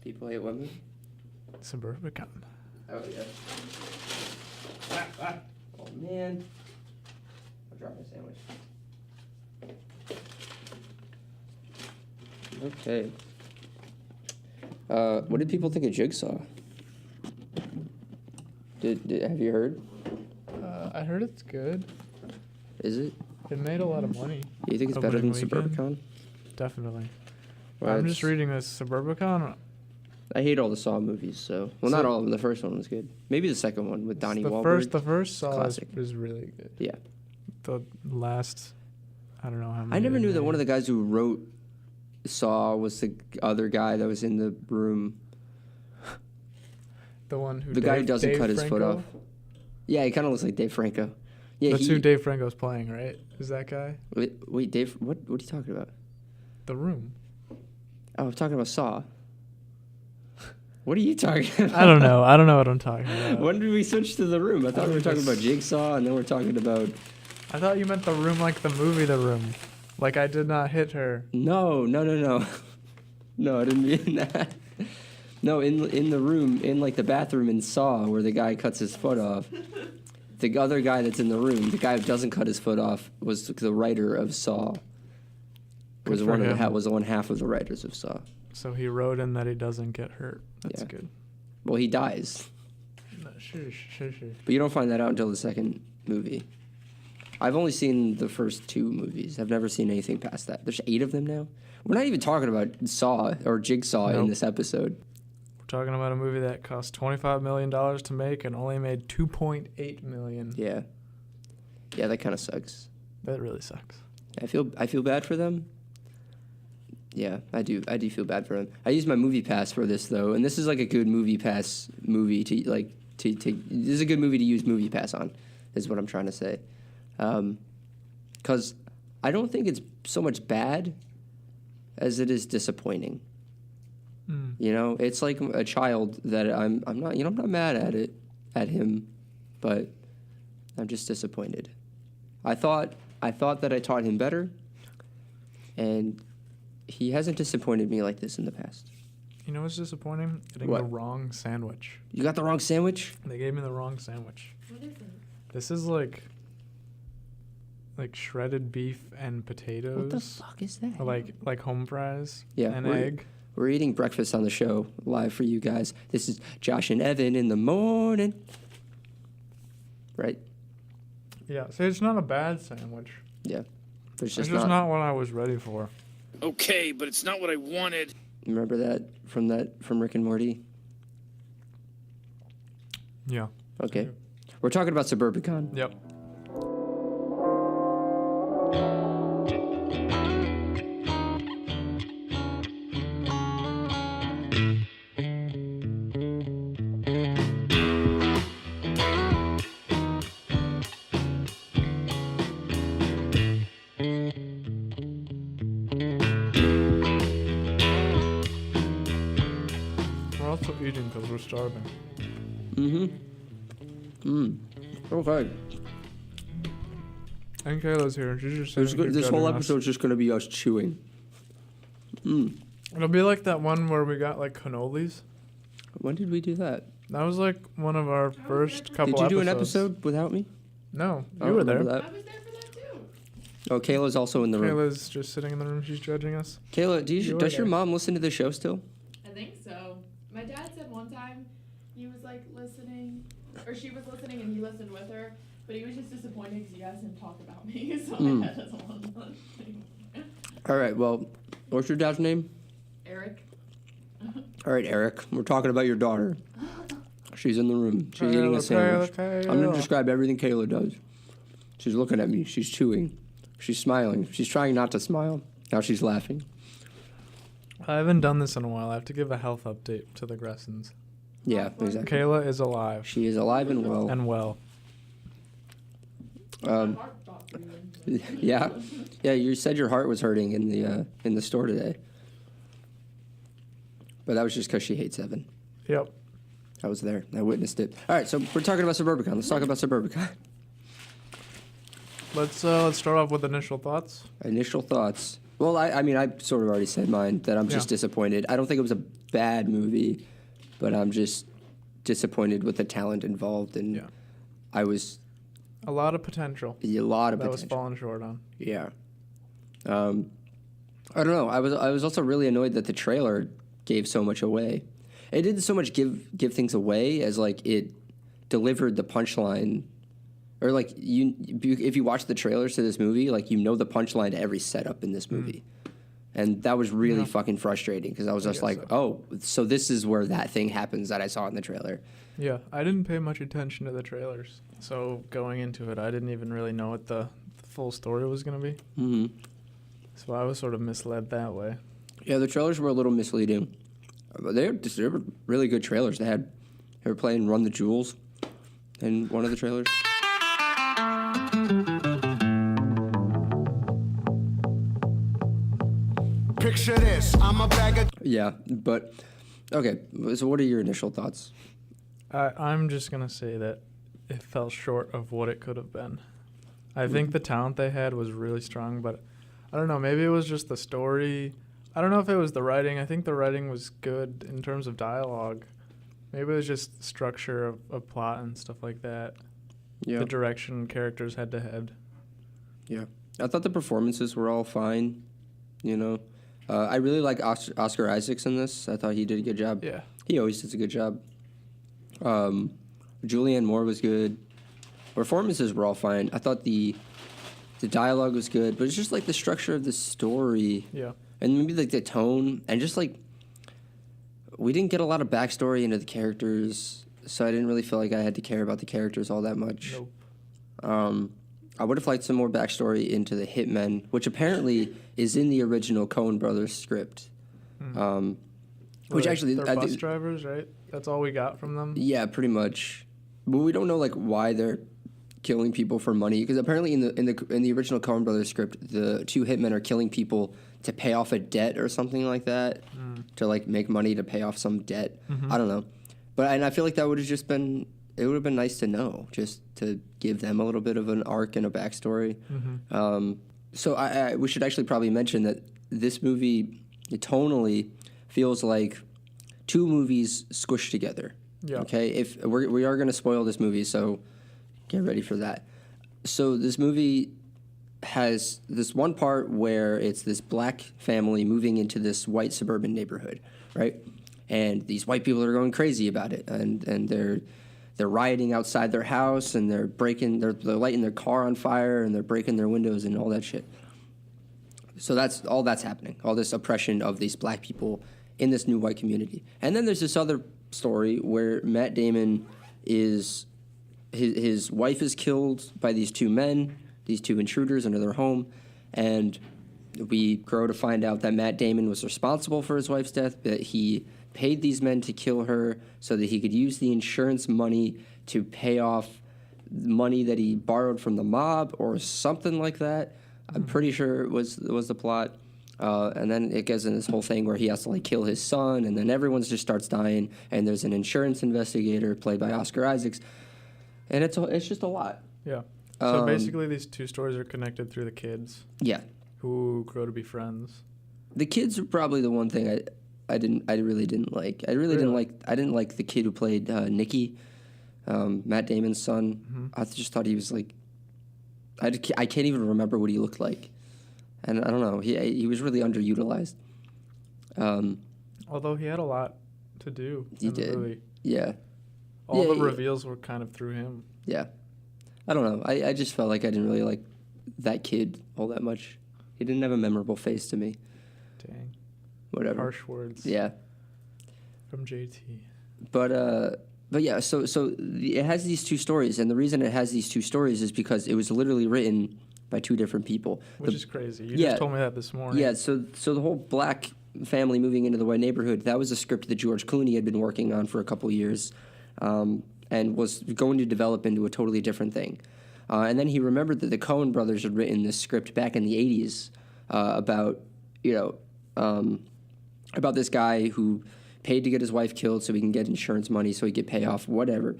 People hate women? Suburbicon. Oh, yeah. Oh, man. I'll drop my sandwich. Okay. What did people think of Jigsaw? Have you heard? I heard it's good. Is it? It made a lot of money. You think it's better than Suburbicon? Definitely. Well, I'm just reading this Suburbicon. I hate all the Saw movies, so... Well, not all of them. The first one was good. Maybe the second one with Donnie Wahlberg. The first Saw Classic. is really good. Yeah. The last... I don't know how many... I never knew that one of the guys who wrote Saw was the other guy that was in the room. The one who... The guy who doesn't Dave cut his foot Franco? off. Yeah, he kind of looks like Dave Franco. Yeah, That's who Dave Franco's playing, right? Is that guy? Wait, Dave... What are you talking about? The Room. Oh, I'm talking about Saw. What are you talking about? I don't know. I don't know what I'm talking about. When did we switch to The Room? I thought we were talking about Jigsaw, and then we're talking about... I thought you meant The Room like the movie The Room. Like I did not hit her. No. No, I didn't mean that. No, in the room, in like the bathroom in Saw, where the guy cuts his foot off. The other guy that's in the room, the guy who doesn't cut his foot off, was the writer of Saw. Was one half of the writers of Saw. So he wrote in that he doesn't get hurt. That's good. Well, he dies. No, sure. But you don't find that out until the second movie. I've only seen the first 2 movies. I've never seen anything past that. There's 8 of them now. We're not even talking about Saw or Jigsaw in this episode. We're talking about a movie that cost $25 million to make and only made $2.8 million. Yeah. Yeah, that kind of sucks. That really sucks. I feel bad for them. Yeah, I do feel bad for them. I use my movie pass for this though, and this is like a good movie pass movie to this is a good movie to use movie pass on, is what I'm trying to say. Because I don't think it's so much bad as it is disappointing. You know, it's like a child that I'm not mad at him, but I'm just disappointed. I thought that I taught him better, and he hasn't disappointed me like this in the past. You know what's disappointing? Getting the wrong sandwich. You got the wrong sandwich? They gave me the wrong sandwich. What is it? This is like shredded beef and potatoes. What the fuck is that? Or like home fries. Yeah, and egg. We're eating breakfast on the show live for you guys. This is Josh and Evan in the morning. Right? Yeah, so it's not a bad sandwich. Yeah. It's just not what I was ready for. Okay, but it's not what I wanted. Remember that from Rick and Morty? Yeah. Okay. Yeah. We're talking about Suburbicon. Yep. Eating because we're starving. Okay. And Kayla's here, and she's just this whole episode's just gonna be us chewing. It'll be like that one where we got like cannolis. When did we do that? That was like one of our first couple episodes. Did you do an episode without me? No, you were there. I was there for that too. Oh, Kayla's also in the room. Kayla's just sitting in the room. She's judging us. Kayla, does your mom listen to the show still? I think so. My dad said one time he was like listening, or she was listening and he listened with her, but he was just disappointed because you guys didn't talk about me, so my dad doesn't want to listen. All right, well, what's your dad's name? Eric. All right, Eric, we're talking about your daughter. She's in the room. She's eating a sandwich. Kayla. I'm going to describe everything Kayla does. She's looking at me. She's chewing. She's smiling. She's trying not to smile. Now she's laughing. I haven't done this in a while. I have to give a health update to the Gressons. Yeah, exactly. Kayla is alive. She is alive and well. Yeah. Yeah, you said your heart was hurting in the store today. But that was just because she hates Evan. Yep. I was there. I witnessed it. All right, so we're talking about Suburbicon. Let's talk about Suburbicon. Let's start off with initial thoughts. Initial thoughts. Well, I mean, I sort of already said mine, that I'm just disappointed. I don't think it was a bad movie, but I'm just disappointed with the talent involved, and I was... A lot of potential. A lot of that potential. was falling short on. Yeah. I don't know. I was also really annoyed that the trailer gave so much away. It didn't so much give things away as, like, it delivered the punchline... Or, like, if you watch the trailers to this movie, like, you know the punchline to every setup in this movie. And that was really fucking frustrating because I was just like, oh, so this is where that thing happens that I saw in the trailer. Yeah, I didn't pay much attention to the trailers. So going into it, I didn't even really know what the full story was going to be. Mm-hmm. So I was sort of misled that way. Yeah, the trailers were a little misleading. They were really good trailers. They were playing Run the Jewels in one of the trailers. Picture this, I'm a bag of... Yeah, but, okay, so what are your initial thoughts? I'm just going to say that it fell short of what it could have been. I think the talent they had was really strong, but I don't know, maybe it was just the story. I don't know if it was the writing. I think the writing was good in terms of dialogue. Maybe it was just structure of plot and stuff like that. Yeah. The direction characters had to head. Yeah. I thought the performances were all fine, you know. I really like Oscar Isaacs in this. I thought he did a good job. Yeah. He always does a good job. Julianne Moore was good. Performances were all fine. I thought the dialogue was good, but it's just like the structure of the story. Yeah. And maybe like the tone, and just like we didn't get a lot of backstory into the characters, so I didn't really feel like I had to care about the characters all that much. Nope. I would have liked some more backstory into the hitmen, which apparently is in the original Coen Brothers script. Which actually, they're bus drivers, right? That's all we got from them. Yeah, pretty much. But we don't know like why they're killing people for money, because apparently in the original Coen Brothers script, the two hitmen are killing people to pay off a debt or something like that, to like make money to pay off some debt. I don't know, and I feel like that would have just been. It would have been nice to know, just to give them a little bit of an arc and a backstory. So we should actually probably mention that this movie tonally feels like two movies squished together. Yeah. Okay. If we are going to spoil this movie, so get ready for that. So this movie has this one part where it's this black family moving into this white suburban neighborhood, right? And these white people are going crazy about it, and they're rioting outside their house, and they're lighting their car on fire, and they're breaking their windows and all that shit. So that's happening, all this oppression of these black people in this new white community. And then there's this other story where Matt Damon his wife is killed by these two men, these two intruders into their home, and we grow to find out that Matt Damon was responsible for his wife's death, that he paid these men to kill her so that he could use the insurance money to pay off money that he borrowed from the mob or something like that. I'm pretty sure it was the plot. And then it goes in this whole thing where he has to like kill his son, and then everyone just starts dying, and there's an insurance investigator played by Oscar Isaacs, and it's just a lot. Yeah. So basically these two stories are connected through the kids. Yeah. Who grow to be friends. The kids are probably the one thing I really didn't like. I didn't like the kid who played Nicky, Matt Damon's son. I just thought he was like, I can't even remember what he looked like, and I don't know. He was really underutilized. Although he had a lot to do. He did. The movie. Yeah. All the reveals were kind of through him. Yeah. I don't know. I just felt like I didn't really like that kid all that much. He didn't have a memorable face to me. Dang. Whatever. Harsh words. Yeah. From JT. But yeah, so it has these two stories, and the reason it has these two stories is because it was literally written by two different people. Which is crazy. You just told me that this morning. Yeah, so the whole black family moving into the white neighborhood, that was a script that George Clooney had been working on for a couple years, and was going to develop into a totally different thing. And then he remembered that the Coen Brothers had written this script back in the 80s about this guy who paid to get his wife killed so he can get insurance money so he could pay off whatever.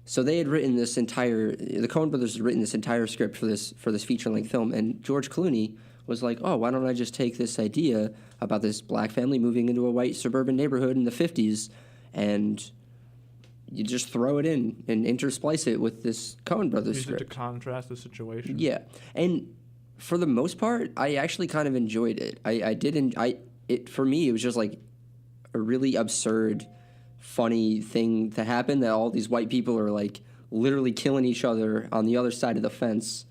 So they had written the Coen Brothers had written this entire script for this feature-length film, and George Clooney was like, oh, why don't I just take this idea about this black family moving into a white suburban neighborhood in the 50s and you just throw it in and intersplice it with this Coen Brothers Use it to script. contrast the situation. Yeah. And for the most part, I actually kind of enjoyed it. For me, it was just like a really absurd, funny thing to happen that all these white people are like literally killing each other on the other side of the fence,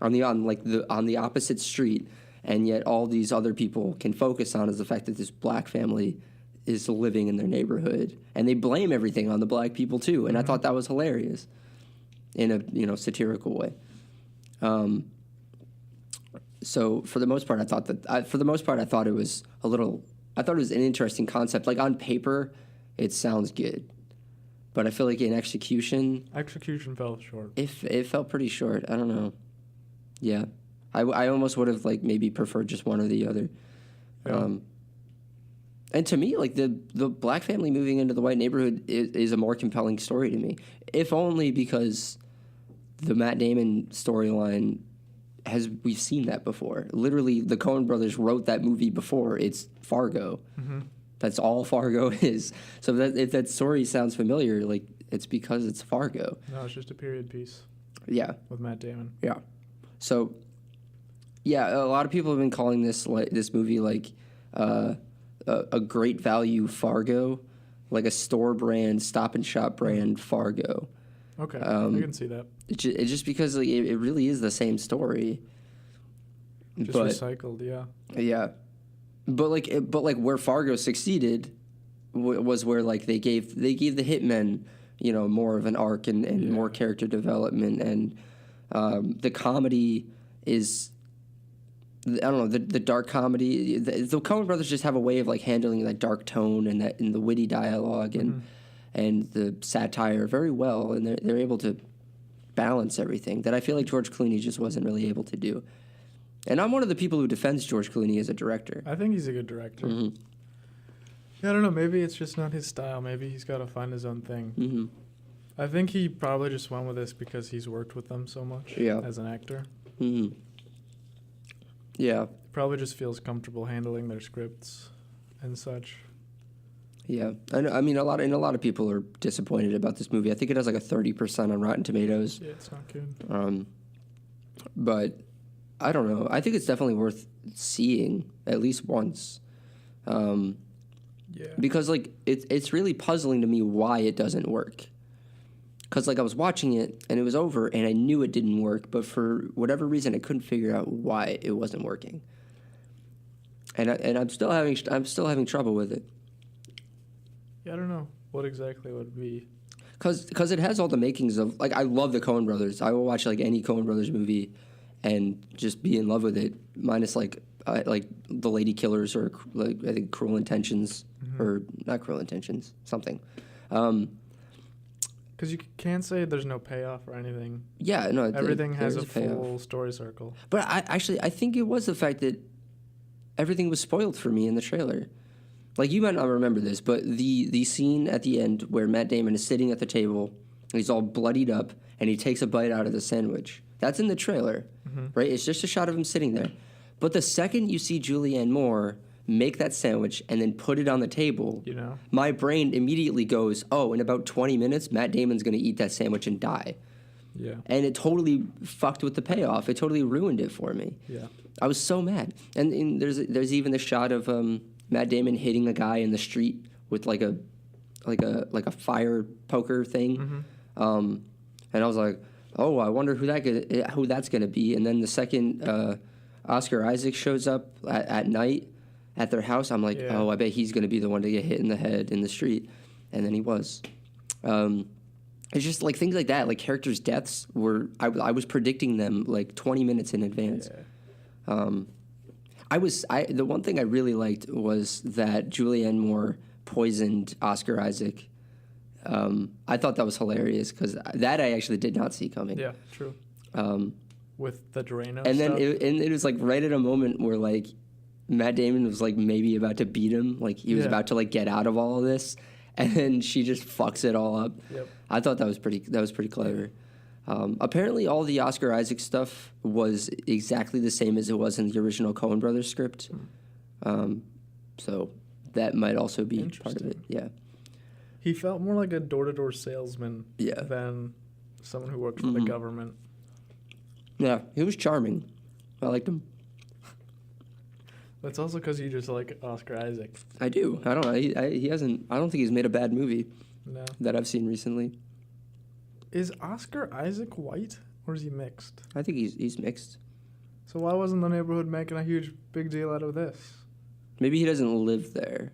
on the opposite street, and yet all these other people can focus on is the fact that this black family is living in their neighborhood, and they blame everything on the black people too. And I thought that was hilarious in a satirical way. So for the most part, I thought it was an interesting concept. Like on paper, it sounds good, but I feel like in execution fell short. It felt pretty short. I don't know. Yeah, I almost would have like maybe preferred just one or the other. Yeah. And to me, like the black family moving into the white neighborhood is a more compelling story to me, if only because the Matt Damon storyline we've seen that before. Literally, the Coen Brothers wrote that movie before. It's Fargo. That's all Fargo is. So if that story sounds familiar, like it's because it's Fargo. No, it's just a period piece. Yeah. With Matt Damon. Yeah. So, yeah, a lot of people have been calling this movie like a great value Fargo, like a store brand, Stop and Shop brand Fargo. Okay, I can see that. It's just because like, it really is the same story. Just recycled, yeah. Yeah, but where Fargo succeeded was where like they gave the hitmen more of an arc and more character development, and the comedy is, I don't know, the dark comedy. The Coen Brothers just have a way of like handling that dark tone and the witty dialogue and the satire very well, and they're able to balance everything that I feel like George Clooney just wasn't really able to do. And I'm one of the people who defends George Clooney as a director. I think he's a good director. Yeah, I don't know. Maybe it's just not his style. Maybe he's got to find his own thing. I think he probably just went with this because he's worked with them so much as an actor. Yeah. Probably just feels comfortable handling their scripts and such. Yeah. I mean, a lot of people are disappointed about this movie. I think it has like a 30% on Rotten Tomatoes. Yeah, it's not good. But I don't know. I think it's definitely worth seeing at least once. Because like it's really puzzling to me why it doesn't work. Because like I was watching it and it was over and I knew it didn't work, but for whatever reason I couldn't figure out why it wasn't working. And I'm still having trouble with it. Yeah, I don't know what exactly it would be. Because it has all the makings of, like, I love the Coen Brothers. I will watch like any Coen Brothers movie and just be in love with it, minus like The Lady Killers or like I think Cruel Intentions or not Cruel Intentions, something. Because you can't say there's no payoff or anything. Yeah, no. Everything has a full story circle. But I think it was the fact that everything was spoiled for me in the trailer. Like, you might not remember this, but the scene at the end where Matt Damon is sitting at the table, and he's all bloodied up, and he takes a bite out of the sandwich. That's in the trailer, right? It's just a shot of him sitting there. But the second you see Julianne Moore make that sandwich and then put it on the table, my brain immediately goes, oh, in about 20 minutes, Matt Damon's going to eat that sandwich and die. Yeah. And it totally fucked with the payoff. It totally ruined it for me. Yeah. I was so mad. And there's even the shot of Matt Damon hitting a guy in the street with like a fire poker thing. And I was like, oh, I wonder who that's gonna be. And then the second Oscar Isaac shows up at night at their house, I'm like, oh, I bet he's gonna be the one to get hit in the head in the street. And then he was. It's just like things like that, like characters' deaths were. I was predicting them like 20 minutes in advance. Yeah. The one thing I really liked was that Julianne Moore poisoned Oscar Isaac. I thought that was hilarious because that I actually did not see coming. Yeah, true. With the Drano and stuff. Then it was like right at a moment where like Matt Damon was like maybe about to beat him, like he was about to like get out of all of this, and then she just fucks it all up. Yep. I thought that was pretty clever. Apparently, all the Oscar Isaac stuff was exactly the same as it was in the original Coen Brothers script. So that might also be part of it. Yeah. He felt more like a door-to-door salesman Yeah. than someone who worked for the government. Yeah, he was charming. I liked him. That's also because you just like Oscar Isaac. I do. I don't know. He hasn't. I don't think he's made a bad movie No. that I've seen recently. Is Oscar Isaac white or is he mixed? I think he's mixed. So why wasn't the neighborhood making a huge big deal out of this? Maybe he doesn't live there.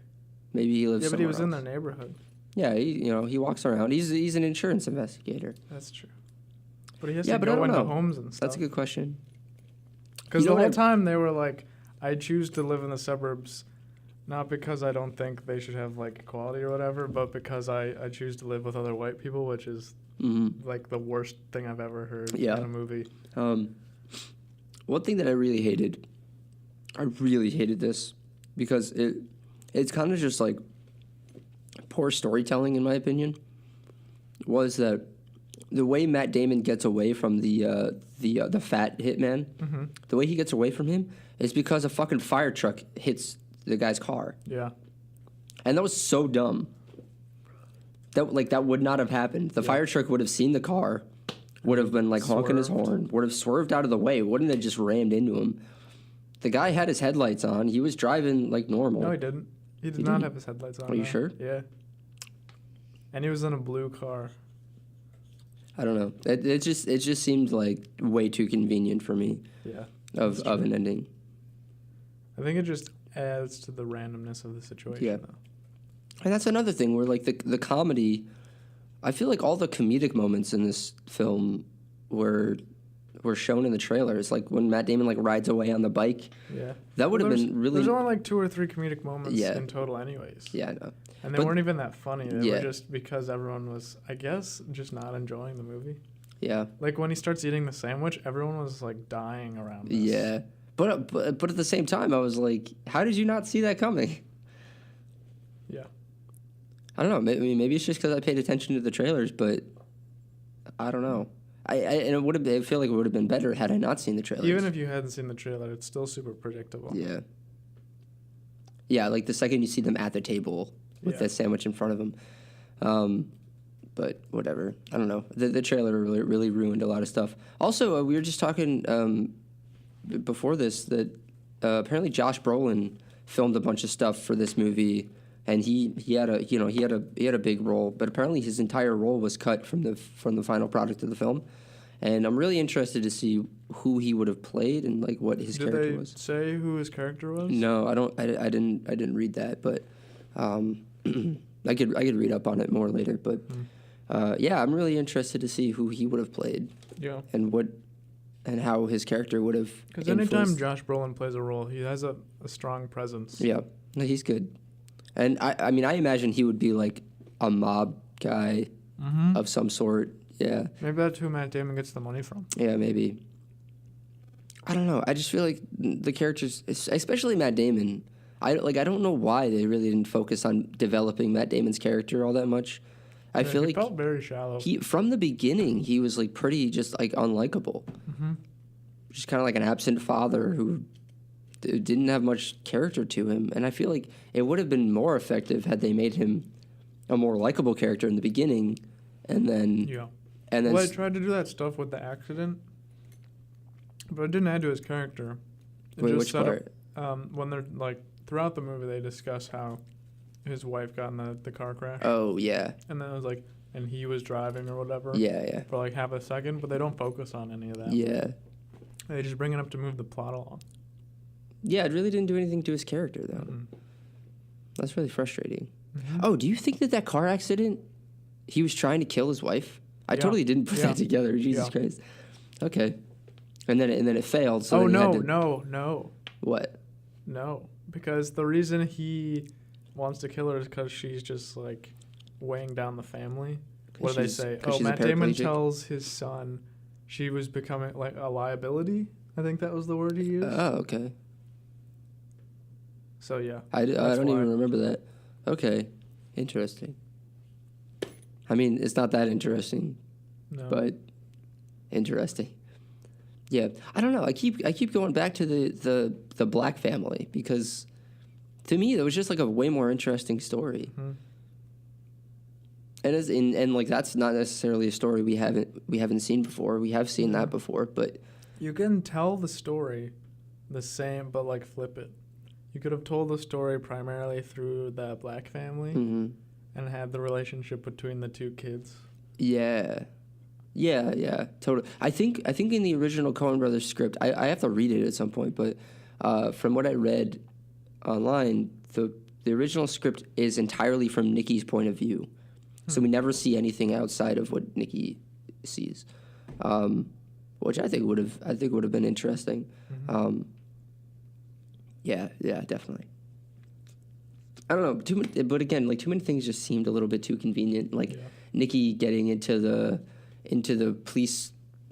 Maybe he lives. Yeah, but he somewhere was in else. their neighborhood. Yeah, he walks around. He's an insurance investigator. That's true. But he has Yeah, to but I go don't into know. homes and stuff. That's a good question. Because You know the whole what time they were like, I choose to live in the suburbs, not because I don't think they should have like equality or whatever, but because I choose to live with other white people, which is like the worst thing I've ever heard in a movie. One thing that I really hated this because it's kind of just like poor storytelling in my opinion, was that the way Matt Damon gets away from the fat hitman, the way he gets away from him is because a fucking fire truck hits the guy's car. Yeah. And that was so dumb. That would not have happened. The fire truck would have seen the car, would have been like honking his horn, would have swerved out of the way, wouldn't have just rammed into him. The guy had his headlights on. He was driving like normal. No, he didn't. He did not have his headlights on. Are you no. sure? Yeah. And he was in a blue car. I don't know. It just seemed like way too convenient for me. Yeah. Of an ending. I think it just adds to the randomness of the situation. Yeah. Though. And that's another thing where like the comedy, I feel like all the comedic moments in this film were shown in the trailers. Like when Matt Damon like rides away on the bike. Yeah. That would have been really. There's only like 2 or 3 comedic moments in total, anyways. Yeah, I know. And they weren't even that funny. They Yeah. were just because everyone was, I guess, just not enjoying the movie. Yeah. Like when he starts eating the sandwich, everyone was like dying around this. Yeah. But at the same time, I was like, how did you not see that coming? Yeah. I don't know. Maybe it's just because I paid attention to the trailers, but I don't know. And it would have. I feel like it would have been better had I not seen the trailers. Even if you hadn't seen the trailer, it's still super predictable. Yeah. Yeah, like the second you see them at the table with that sandwich in front of them. But whatever. I don't know. The trailer really ruined a lot of stuff. Also, we were just talking before this that apparently Josh Brolin filmed a bunch of stuff for this movie, and he had a big role, but apparently his entire role was cut from the final product of the film. And I'm really interested to see who he would have played and like what his character was. Did they say who his character was? No, I don't. I didn't read that, but I could read up on it more later. But yeah, I'm really interested to see who he would have played. Yeah. And how his character would have. Because anytime Josh Brolin plays a role, he has a strong presence. Yeah, no, he's good. And I mean, I imagine he would be like a mob guy of some sort. Yeah. Maybe that's who Matt Damon gets the money from. Yeah, maybe. I don't know. I just feel like the characters, especially Matt Damon, I don't know why they really didn't focus on developing Matt Damon's character all that much. I feel like he felt very shallow. From the beginning, he was like pretty just like unlikable. Just kind of like an absent father who didn't have much character to him. And I feel like it would have been more effective had they made him a more likable character in the beginning, and then well, I tried to do that stuff with the accident, but it didn't add to his character. Wait, which part? When they're like throughout the movie, they discuss how his wife got in the car crash. Oh yeah. And then it was like, and he was driving or whatever. Yeah. For like half a second, but they don't focus on any of that. Yeah. They just bring it up to move the plot along. Yeah, it really didn't do anything to his character though. That's really frustrating. Oh, do you think that car accident, he was trying to kill his wife? I totally didn't put that together. Jesus Christ. Okay. And then it failed. So no. What? No, because the reason he wants to kill her is because she's just like weighing down the family. What do they say? Oh, Matt Damon tells his son she was becoming like a liability. I think that was the word he used. Oh, okay. So yeah. I don't even remember that. Okay. Interesting. I mean, it's not that interesting. No. But Interesting. Yeah, I don't know. I keep going back to the Black family because to me that was just like a way more interesting story. Mm-hmm. And like that's not necessarily a story we haven't seen before. We have seen that before, but you can tell the story the same, but like flip it. You could have told the story primarily through the Black family and had the relationship between the two kids. Yeah, totally. I think in the original Coen Brothers script, I have to read it at some point, but from what I read online, the original script is entirely from Nikki's point of view. So we never see anything outside of what Nikki sees, which I think would have been interesting. Yeah, definitely. I don't know, but again, like too many things just seemed a little bit too convenient. Like Nikki getting into the police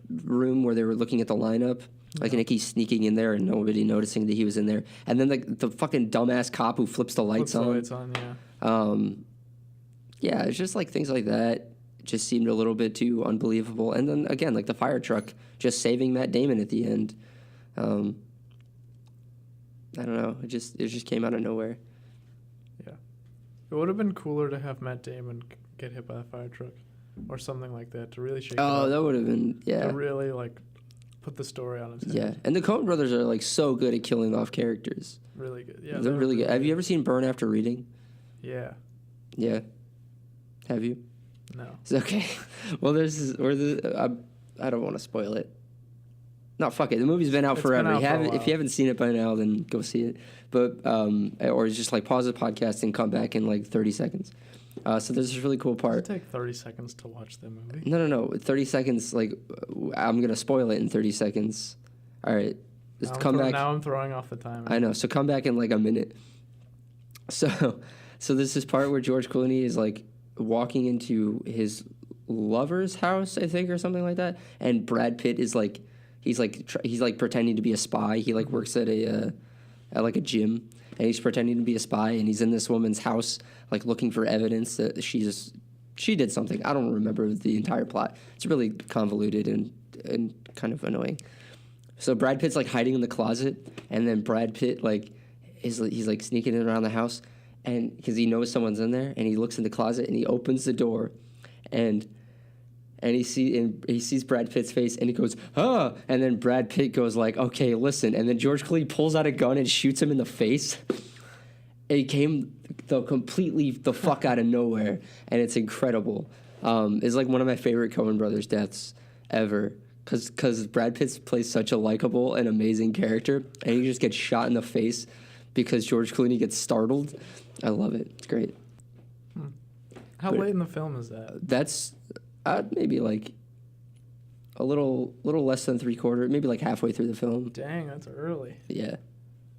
room where they were looking at the lineup. Like Nikki sneaking in there and nobody noticing that he was in there, and then the fucking dumbass cop who flips the lights on. Yeah, it's just like things like that just seemed a little bit too unbelievable. And then again, like the fire truck just saving Matt Damon at the end. I don't know. It just came out of nowhere. Yeah, it would have been cooler to have Matt Damon get hit by the fire truck or something like that to really shake it up. Oh, that would have been to really like put the story on its head. Yeah, and the Coen Brothers are like so good at killing off characters. Really good. Yeah, they're really good. Have you ever seen Burn After Reading? Yeah. Yeah. Have you? No. It's okay. Well, I don't want to spoil it. No, fuck it. The movie's been out forever. If you haven't seen it by now, then go see it. But or just like pause the podcast and come back in like 30 seconds. So there's this really cool part. Does it take 30 seconds to watch the movie? No. 30 seconds. Like I'm gonna spoil it in 30 seconds. All right. Just come back. Now I'm throwing off the time. I know. So come back in like a minute. So there's this part where George Clooney is like walking into his lover's house, I think, or something like that, and Brad Pitt is like, he's like pretending to be a spy. He like works at a gym, and he's pretending to be a spy, and he's in this woman's house, like looking for evidence that she did something. I don't remember the entire plot. It's really convoluted and kind of annoying. So Brad Pitt's like hiding in the closet, and then Brad Pitt he's like sneaking in around the house, and because he knows someone's in there, and he looks in the closet and he opens the door, and he sees Brad Pitt's face, and he goes, "Ah!" And then Brad Pitt goes like, "Okay, listen." And then George Clooney pulls out a gun and shoots him in the face. It came completely the fuck out of nowhere, and it's incredible. It's like one of my favorite Coen Brothers deaths ever, because Brad Pitt plays such a likable and amazing character, and he just gets shot in the face because George Clooney gets startled. I love it. It's great. How late in the film is that? That's maybe like a little less than 3/4, maybe like halfway through the film. Dang, that's early. Yeah.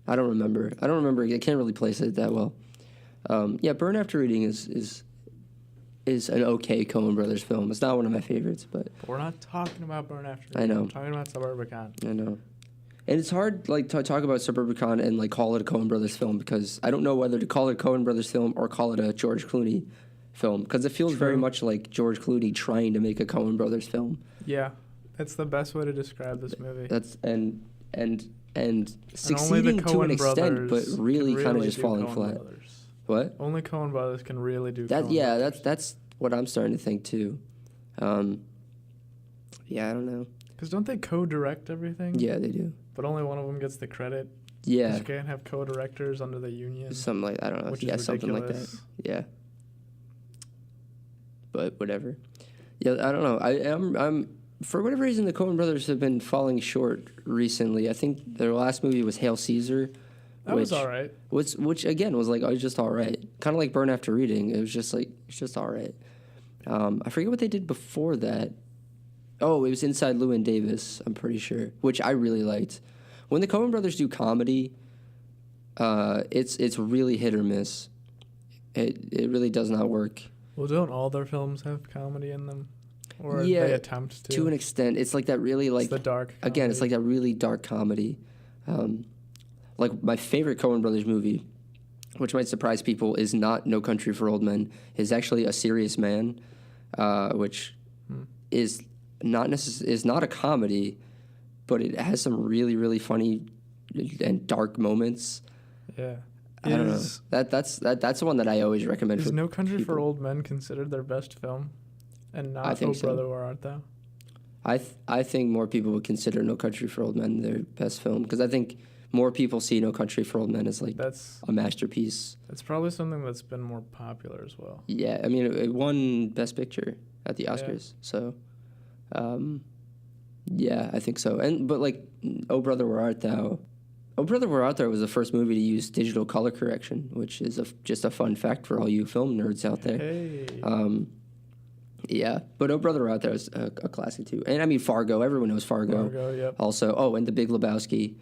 I don't remember. I can't really place it that well. Yeah, Burn After Reading is an okay Coen Brothers film. It's not one of my favorites, but we're not talking about Burn After Reading. I know. We're talking about Suburbicon. I know. And it's hard like to talk about Suburbicon and like call it a Coen Brothers film, because I don't know whether to call it a Coen Brothers film or call it a George Clooney film, because it feels very much like George Clooney trying to make a Coen Brothers film. Yeah, that's the best way to describe this movie. That's and succeeding to an extent, but really kind of just falling flat. Brothers. What? Only Coen Brothers can really do that. Coen Yeah, Brothers. that's what I'm starting to think too. Yeah, I don't know. Because don't they co-direct everything? Yeah, they do. But only one of them gets the credit. Yeah. You can't have co-directors under the union. Something like, I don't know. Which Yeah, is something like that. Yeah. But whatever. Yeah, I don't know. I'm for whatever reason, the Coen Brothers have been falling short recently. I think their last movie was Hail Caesar. That was all right. Which again was like, just all right. Kind of like Burn After Reading. It was just like, it's just all right. I forget what they did before that. Oh, it was Inside Llewyn Davis, I'm pretty sure, which I really liked. When the Coen Brothers do comedy, it's really hit or miss. It really does not work. Well, don't all their films have comedy in them? Or yeah, they attempt to? To an extent. It's like that really like... It's the dark comedy. Again, it's like that really dark comedy. Like my favorite Coen Brothers movie, which might surprise people, is not No Country for Old Men. Is actually A Serious Man, which is is not a comedy, but it has some really, really funny and dark moments. Yeah. I don't know. That's the one that I always recommend. Is for No Country people. for Old Men considered their best film, and I not think Oh so. Brother Where Art Thou? I think more people would consider No Country for Old Men their best film, because I think more people see No Country for Old Men as like That's a masterpiece. probably something that's been more popular as well. Yeah, I mean, it won Best Picture at the Yeah. Oscars, so yeah, I think so. But like, Oh Brother Where Art Thou? Oh Brother Where Art Thou was the first movie to use digital color correction, which is just a fun fact for all you film nerds out there. Hey. Yeah, but Oh Brother Where Art Thou is a classic too. And I mean, Fargo, everyone knows Fargo. Fargo, yep. Also, oh, and The Big Lebowski.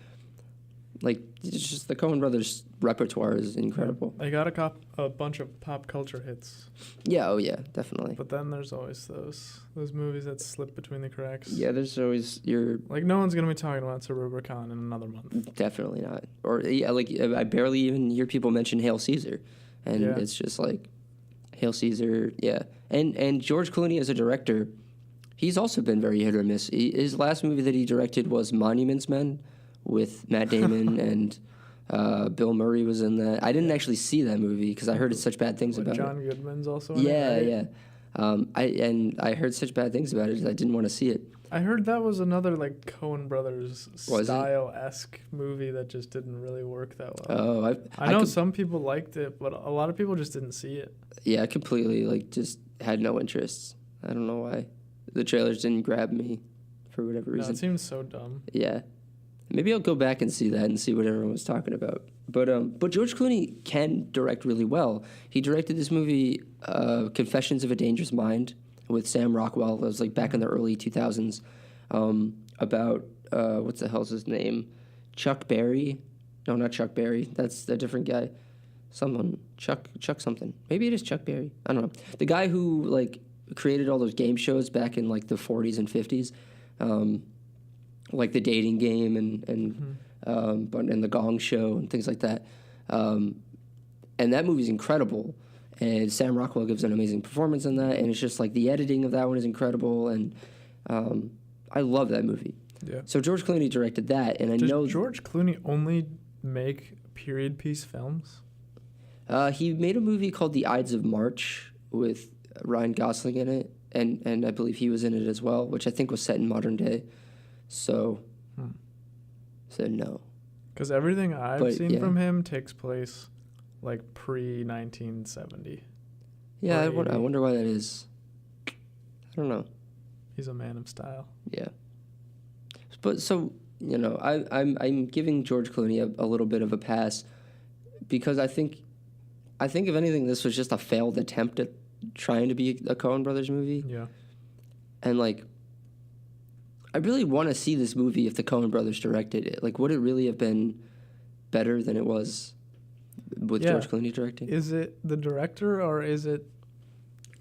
Like, it's just the Coen Brothers repertoire is incredible. They got a bunch of pop culture hits, Yeah, oh yeah, definitely. but then there's always those movies that slip between the cracks. Yeah, there's always Like, no one's gonna be talking about Suburbicon in another month. definitely not. Or yeah, like I barely even hear people mention Hail Caesar, and Yeah. it's just like Hail Caesar, yeah. And George Clooney as a director, he's also been very hit or miss. His last movie that he directed was Monuments Men, with Matt Damon and Bill Murray was in that. I didn't actually see that movie because I heard such bad things about John it. Goodman's also in Yeah, it, right? yeah. I heard such bad things about it that I didn't want to see it. I heard that was another like Coen Brothers Was it? style-esque movie that just didn't really work that well. Oh, I know some people liked it, but a lot of people just didn't see it. Yeah, I completely like just had no interest. I don't know why. The trailers didn't grab me for whatever No, reason. it seems so dumb. Yeah. Maybe I'll go back and see that and see what everyone was talking about. But George Clooney can direct really well. He directed this movie, Confessions of a Dangerous Mind, with Sam Rockwell. That was like back in the early 2000s. About what's the hell's his name? Chuck Berry? No, not Chuck Berry. That's a different guy. Someone Chuck something. Maybe it is Chuck Berry. I don't know. The guy who like created all those game shows back in like the 40s and 50s. Like The Dating Game and the Gong Show and things like that. And that movie's incredible. And Sam Rockwell gives an amazing performance in that. And it's just like the editing of that one is incredible. And I love that movie. Yeah. So George Clooney directed that. And I know Does George Clooney only make period piece films? he made a movie called The Ides of March with Ryan Gosling in it. And I believe he was in it as well, which I think was set in modern day. So no. Because everything I've seen yeah. from him takes place like pre-1970. Yeah, I Or 80. wonder why that is. I don't know. He's a man of style. Yeah. But so, you know, I'm giving George Clooney a little bit of a pass because I think if anything, this was just a failed attempt at trying to be a Coen Brothers movie. Yeah. And like, I really want to see this movie if the Coen Brothers directed it. Like, would it really have been better than it was with Yeah. George Clooney directing? Is it the director or is it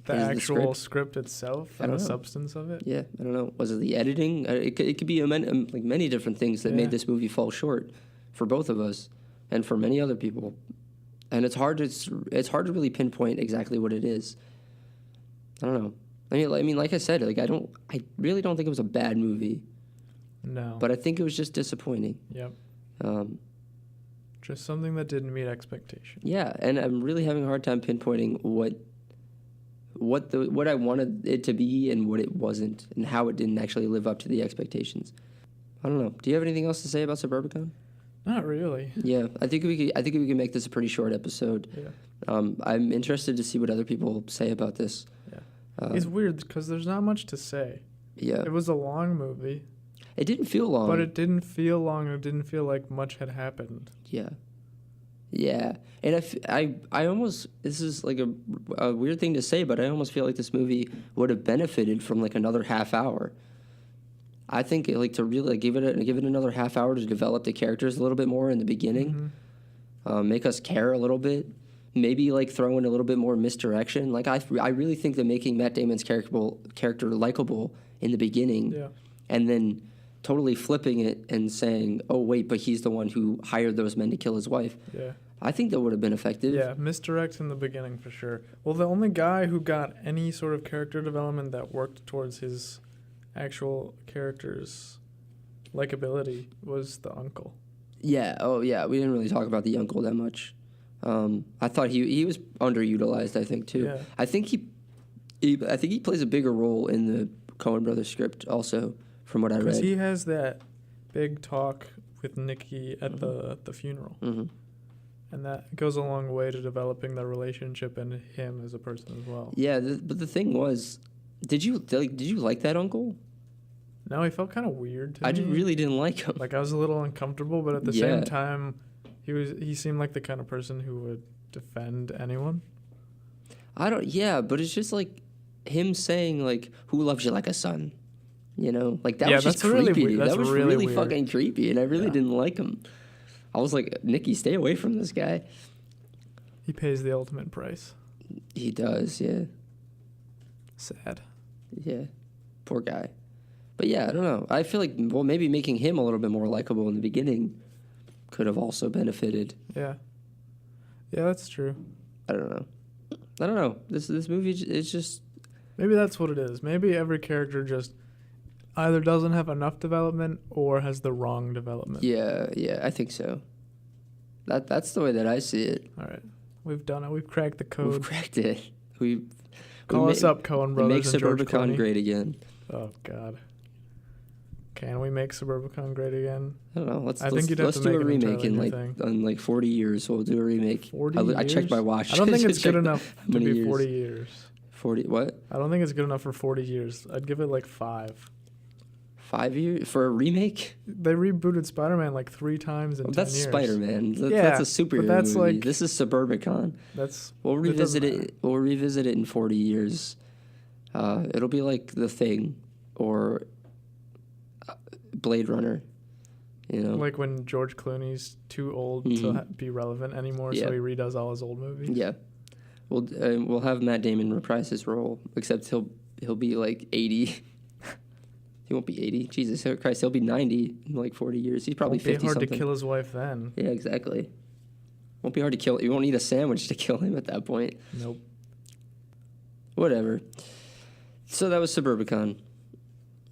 the Is it the actual script itself I and don't the know. substance of it? Yeah, I don't know. Was it the editing? It could be like many different things that Yeah. made this movie fall short for both of us and for many other people. And it's hard to really pinpoint exactly what it is. I don't know. I mean, like I said, like I really don't think it was a bad movie, No. but I think it was just disappointing. Yep. Just something that didn't meet expectations. Yeah, and I'm really having a hard time pinpointing what I wanted it to be and what it wasn't, and how it didn't actually live up to the expectations. I don't know. Do you have anything else to say about Suburbicon? Not really. Yeah, I think we can make this a pretty short episode. Yeah. I'm interested to see what other people say about this. Yeah. It's weird because there's not much to say. Yeah. It was a long movie. It didn't feel long. But it didn't feel long. It didn't feel like much had happened. Yeah. Yeah. And I almost, this is like a weird thing to say, but I almost feel like this movie would have benefited from like another half hour. I think like to really give it another half hour to develop the characters a little bit more in the beginning, make us care a little bit, maybe like throw in a little bit more misdirection. Like I really think that making Matt Damon's character likable in the beginning, Yeah. and then totally flipping it and saying, "Oh wait, but he's the one who hired those men to kill his wife." Yeah. I think that would have been effective. Yeah, misdirect in the beginning for sure. Well, the only guy who got any sort of character development that worked towards his actual character's likability was the uncle. Yeah. Oh, yeah. We didn't really talk about the uncle that much. I thought he was underutilized. I think too. Yeah. I think he plays a bigger role in the Coen Brothers script also, from what I read. Because he has that big talk with Nikki at the funeral, and that goes a long way to developing their relationship and him as a person as well. Yeah, but the thing was, did you like that uncle? No, he felt kind of weird to me. Really didn't like him. Like, I was a little uncomfortable, but at the Yeah. same time, he seemed like the kind of person who would defend anyone. Yeah, but it's just like him saying like, "Who loves you like a son?" You know, like that Yeah, was just that's really creepy. weird. That's That was really really weird. fucking creepy, and I really didn't like him. I was like, Nikki, stay away from this guy. He pays the ultimate price. He does, yeah. Sad. Yeah, poor guy. But yeah, I don't know. I feel like, well, maybe making him a little bit more likable in the beginning could have also benefited. Yeah. Yeah, that's true. I don't know. This movie is just, Maybe that's what it is. Maybe every character just either doesn't have enough development or has the wrong development. yeah, I think so. That's the way that I see it. All right. We've done it. We've cracked the We've code. cracked it. Call us up, Coen Brothers Make and George Suburbicon Clooney. great again. Oh, God. Can we make Suburbicon great again? I don't know. Let's think you'd have let's to do make a an remake entirely in new like 40 years. We'll do a remake. 40 I checked years? my watch. I don't think it's Check good enough how to many be years. 40 years. 40 what? I don't think it's good enough for 40 years. I'd give it like 5. 5 years for a remake? They rebooted Spider-Man like 3 times in 10 That's years. Spider-Man. Yeah, That's a superhero but that's movie. like- This is Suburbicon. We'll It revisit doesn't it. We'll revisit it in 40 years. It'll be like The Thing or Blade Runner. You know. Like when George Clooney's too old to be relevant anymore, Yeah. so he redoes all his old movies. Yeah. We'll have Matt Damon reprise his role, except he'll be like 80. He won't be 80. Jesus Christ, he'll be 90 in like 40 years. He's probably Won't be 50 hard something. to kill his wife then. Yeah, exactly. Won't be hard to kill. You won't need a sandwich to kill him at that point. Nope. Whatever. So that was Suburbicon.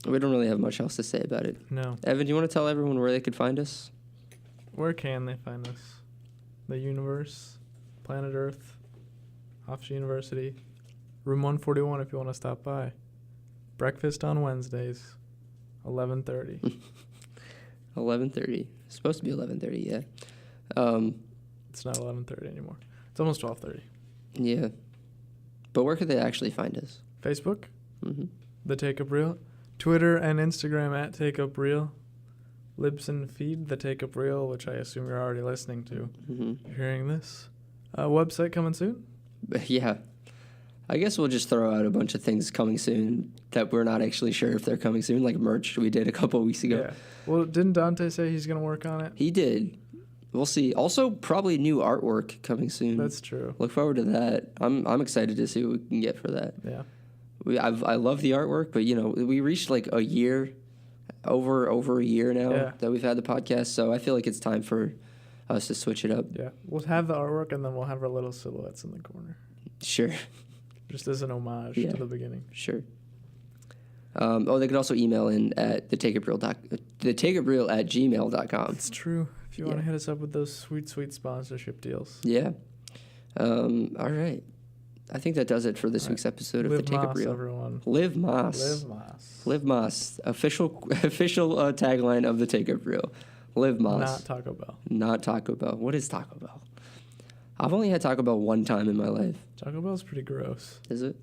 We don't really have much else to say about it. No. Evan, do you want to tell everyone where they could find us? Where can they find us? The universe, planet Earth, Hofstra University, room 141 if you want to stop by. Breakfast on Wednesdays, 11:30. 11:30. It's supposed to be 11:30, yeah. It's not 11:30 anymore. It's almost 12:30. Yeah. But where could they actually find us? Facebook, Mm-hmm. The Take Up Reel. Twitter and Instagram at Take Up Reel. Libsyn feed, The Take Up Reel, which I assume you're already listening to. Mm-hmm. You're hearing this. Website coming soon? Yeah. I guess we'll just throw out a bunch of things coming soon that we're not actually sure if they're coming soon, like merch we did a couple of weeks ago. Yeah. Well, didn't Dante say he's going to work on it? He did. We'll see. Also, probably new artwork coming soon. That's true. Look forward to that. I'm excited to see what we can get for that. Yeah. I love the artwork, but we reached like a year, over a year now that we've had the podcast. So I feel like it's time for us to switch it up. Yeah. We'll have the artwork and then we'll have our little silhouettes in the corner. Sure. Just as an homage to the beginning. Sure. They could also email in at thetakeapreel@gmail.com. It's true. If you want to hit us up with those sweet, sweet sponsorship deals. Yeah. All right. I think that does it for this week's episode of Live the Take Up Moss, Reel. everyone. Live Moss. Live Moss. Live Moss. Official tagline of the Take Up Reel. Live Moss. Not Taco Bell. Not Taco Bell. What is Taco Bell? I've only had Taco Bell one time in my life. Taco Bell's pretty gross. Is it?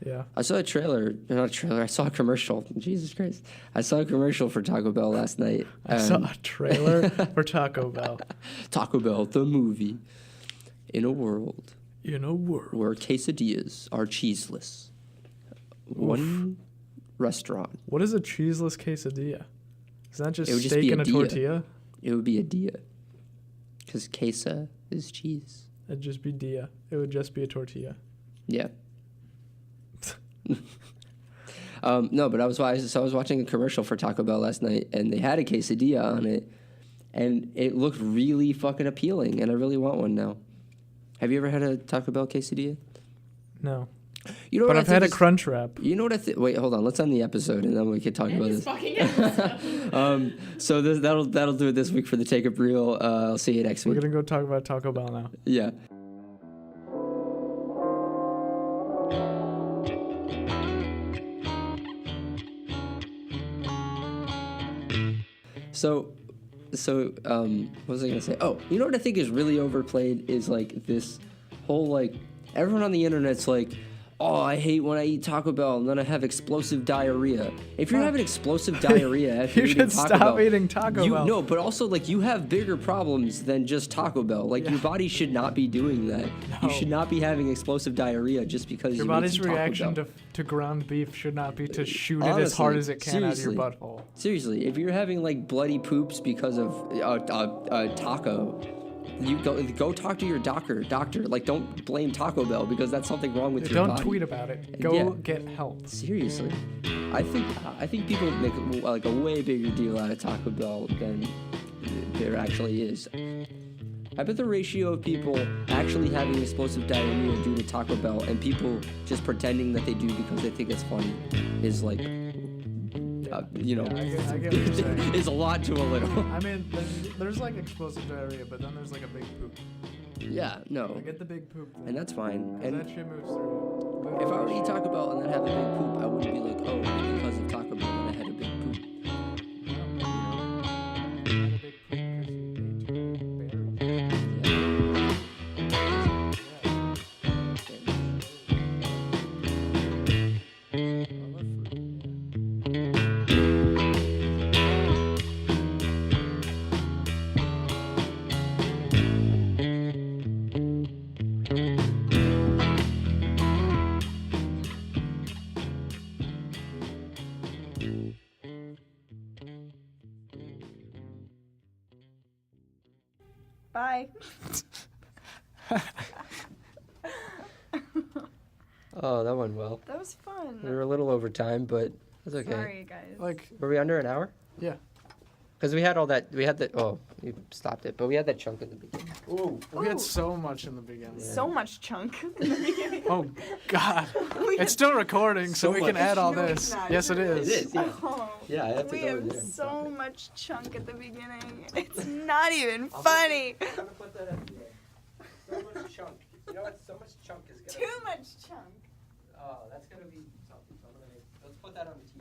Yeah. I saw a trailer. Not a trailer. I saw a commercial. Jesus Christ. I saw a commercial for Taco Bell last night. I saw a trailer for Taco Bell. Taco Bell, the movie. In a world In a world. where quesadillas are cheeseless. One restaurant. What is a cheeseless quesadilla? Is that just It would just steak be a and a dia. tortilla? It would be a dia. Because queso is cheese. It'd just be dia. It would just be a tortilla. Yeah. No, but I was watching a commercial for Taco Bell last night, and they had a quesadilla on it, and it looked really fucking appealing, and I really want one now. Have you ever had a Taco Bell quesadilla? No. You know But what I've I had a think is- crunch wrap. You know what I think? Wait, hold on. Let's end the episode and then we can talk about This this. fucking episode. So that'll do it this week for the Take Up Reel. I'll see you next We're week. gonna go talk about Taco Bell now. Yeah. So, what was I gonna say? Oh, you know what I think is really overplayed is like this whole like everyone on the internet's like, oh, I hate when I eat Taco Bell and then I have explosive diarrhea. If you're having explosive diarrhea after You eating should Taco stop Bell, eating Taco Bell. No, but also like you have bigger problems than just Taco Bell. Like your body should not be doing that. You No. should not be having explosive diarrhea just because Your you body's ate some Taco reaction Bell. to ground beef should not be to shoot it as Honestly, hard as it can out of your seriously. butthole. Seriously, if you're having like bloody poops because of a taco, you go talk to your doctor. Like, don't blame Taco Bell because that's something wrong with your Don't body. tweet about it. Go Yeah. get help. Seriously, I think people make like a way bigger deal out of Taco Bell than there actually is. I bet the ratio of people actually having explosive diarrhea due to Taco Bell and people just pretending that they do because they think it's funny is like, I get what you're saying. is a lot to a little. I mean, there's like explosive diarrhea, but then there's like a big poop. Yeah, no, I get the big poop thing. and that's fine. 'Cause And that shit moves through. if I were to eat Taco Bell and then have a big poop, I wouldn't be like, oh, it's because of Taco Bell that I had a big poop. Bye. Oh, that went well. That was fun. We were a little over time, but that's okay. Sorry, guys. Like, Were we under an hour? yeah. Because we had all that. We had the. Oh, you stopped it, but we had that chunk in the beginning. Ooh, we Ooh. had so much in the beginning. So much chunk in the beginning. Oh, God. We It's still recording, So so we can much. add all No, it's this. not. Yes, it is. It is. Yeah. Oh, Yeah, I have to we go have in there and so stop it. much chunk at the beginning. It's not even funny. I'm gonna put that up there. So much chunk. You know what? So much chunk is gonna. Too much chunk. Oh, that's gonna be something. So I'm gonna. Let's put that on the TV.